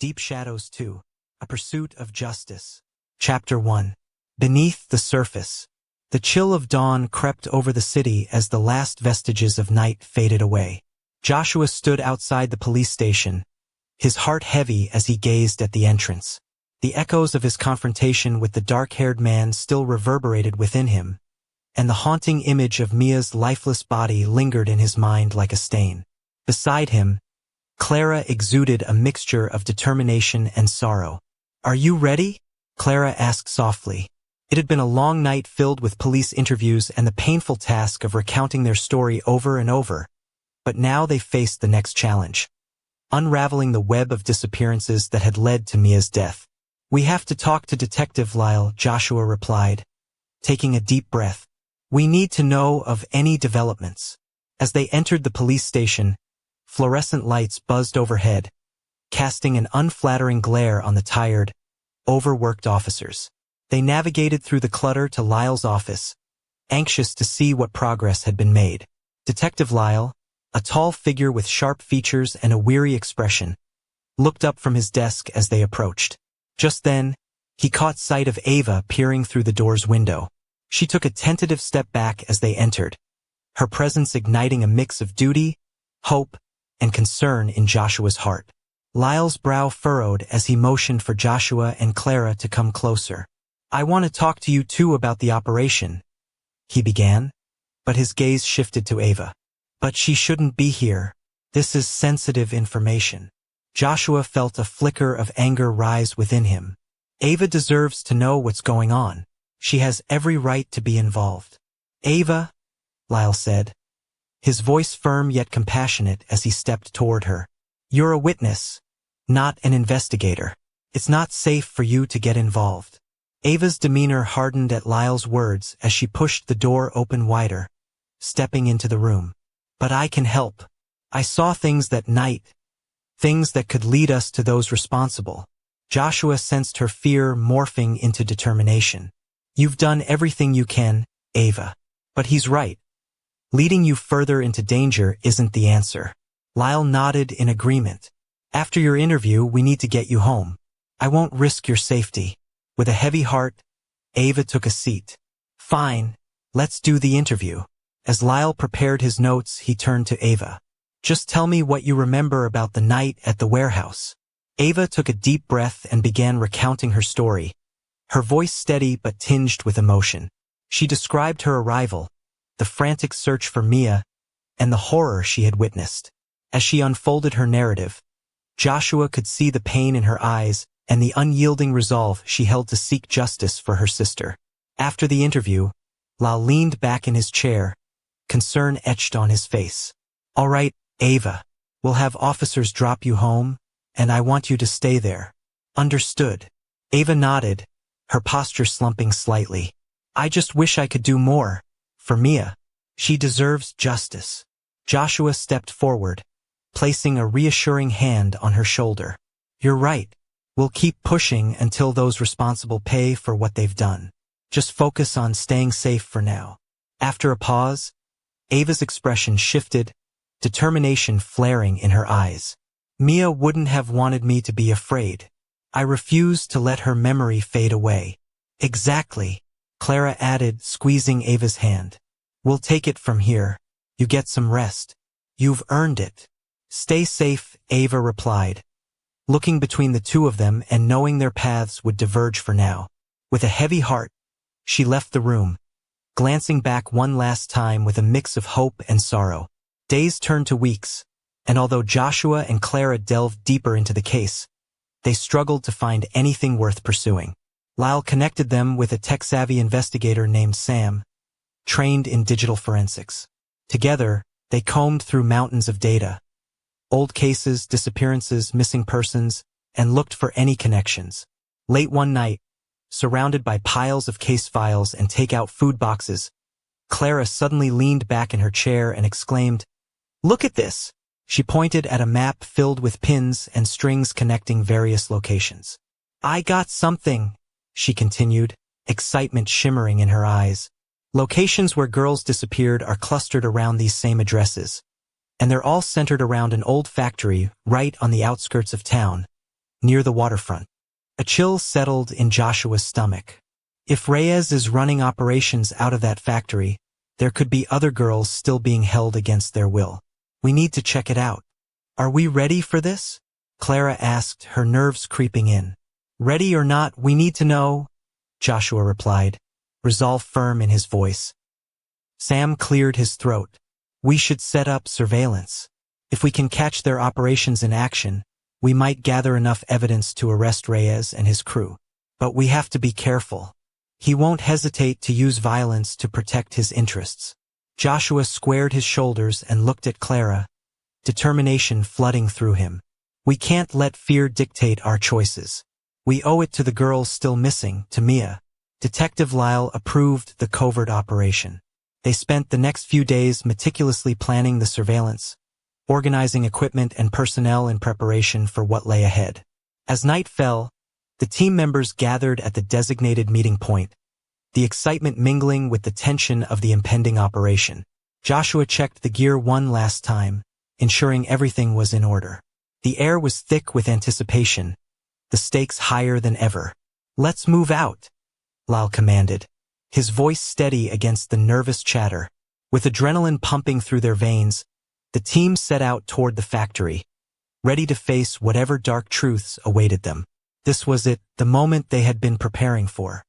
Deep Shadows 2, A Pursuit of Justice. Chapter 1. Beneath the Surface. The chill of dawn crept over the city as the last vestiges of night faded away. Joshua stood outside the police station, his heart heavy as he gazed at the entrance. The echoes of his confrontation with the dark-haired man still reverberated within him, and the haunting image of Mia's lifeless body lingered in his mind like a stain. Beside him, Clara exuded a mixture of determination and sorrow. "Are you ready?" Clara asked softly. It had been a long night filled with police interviews and the painful task of recounting their story over and over, but now they faced the next challenge, unraveling the web of disappearances that had led to Mia's death. "We have to talk to Detective Lyle," Joshua replied, taking a deep breath. "We need to know of any developments." As they entered the police station, fluorescent lights buzzed overhead, casting an unflattering glare on the tired, overworked officers. They navigated through the clutter to Lyle's office, anxious to see what progress had been made. Detective Lyle, a tall figure with sharp features and a weary expression, looked up from his desk as they approached. Just then, he caught sight of Ava peering through the door's window. She took a tentative step back as they entered, her presence igniting a mix of duty, hope, and concern in Joshua's heart. Lyle's brow furrowed as he motioned for Joshua and Clara to come closer. "I want to talk to you too about the operation," he began, but his gaze shifted to Ava. "But she shouldn't be here. This is sensitive information." Joshua felt a flicker of anger rise within him. Ava deserves to know what's going on. She has every right to be involved. "Ava," Lyle said, his voice firm yet compassionate as he stepped toward her. "You're a witness, not an investigator. It's not safe for you to get involved." Ava's demeanor hardened at Lyle's words as she pushed the door open wider, stepping into the room. "But I can help. I saw things that night, things that could lead us to those responsible." Joshua sensed her fear morphing into determination. "You've done everything you can, Ava. But he's right. Leading you further into danger isn't the answer." Lyle nodded in agreement. "After your interview, we need to get you home. I won't risk your safety." With a heavy heart, Ava took a seat. "Fine, let's do the interview." As Lyle prepared his notes, he turned to Ava. "Just tell me what you remember about the night at the warehouse." Ava took a deep breath and began recounting her story, her voice steady but tinged with emotion. She described her arrival, the frantic search for Mia, and the horror she had witnessed. As she unfolded her narrative, Joshua could see the pain in her eyes and the unyielding resolve she held to seek justice for her sister. After the interview, Lyle leaned back in his chair, concern etched on his face. "All right, Ava, we'll have officers drop you home, and I want you to stay there." "Understood." Ava nodded, her posture slumping slightly. "I just wish I could do more. For Mia. She deserves justice." Joshua stepped forward, placing a reassuring hand on her shoulder. "You're right. We'll keep pushing until those responsible pay for what they've done. Just focus on staying safe for now." After a pause, Ava's expression shifted, determination flaring in her eyes. "Mia wouldn't have wanted me to be afraid. I refuse to let her memory fade away." "Exactly," Clara added, squeezing Ava's hand. "We'll take it from here. You get some rest. You've earned it." "Stay safe," Ava replied, looking between the two of them and knowing their paths would diverge for now. With a heavy heart, she left the room, glancing back one last time with a mix of hope and sorrow. Days turned to weeks, and although Joshua and Clara delved deeper into the case, they struggled to find anything worth pursuing. Lyle connected them with a tech-savvy investigator named Sam, trained in digital forensics. Together, they combed through mountains of data, old cases, disappearances, missing persons, and looked for any connections. Late one night, surrounded by piles of case files and take-out food boxes, Clara suddenly leaned back in her chair and exclaimed, "Look at this!" She pointed at a map filled with pins and strings connecting various locations. "I got something," she continued, excitement shimmering in her eyes. Locations where girls disappeared are clustered around these same addresses, and they're all centered around an old factory right on the outskirts of town, near the waterfront. A chill settled in Joshua's stomach. If Reyes is running operations out of that factory, there could be other girls still being held against their will. We need to check it out. Are we ready for this? Clara asked, her nerves creeping in. Ready or not, we need to know, Joshua replied, resolve firm in his voice. Sam cleared his throat. We should set up surveillance. If we can catch their operations in action, we might gather enough evidence to arrest Reyes and his crew. But we have to be careful. He won't hesitate to use violence to protect his interests. Joshua squared his shoulders and looked at Clara, determination flooding through him. We can't let fear dictate our choices. We owe it to the girls still missing, to Mia. Detective Lyle approved the covert operation. They spent the next few days meticulously planning the surveillance, organizing equipment and personnel in preparation for what lay ahead. As night fell, the team members gathered at the designated meeting point, the excitement mingling with the tension of the impending operation. Joshua checked the gear one last time, ensuring everything was in order. The air was thick with anticipation, the stakes higher than ever. Let's move out, Lyle commanded, his voice steady against the nervous chatter. With adrenaline pumping through their veins, the team set out toward the factory, ready to face whatever dark truths awaited them. This was it, the moment they had been preparing for.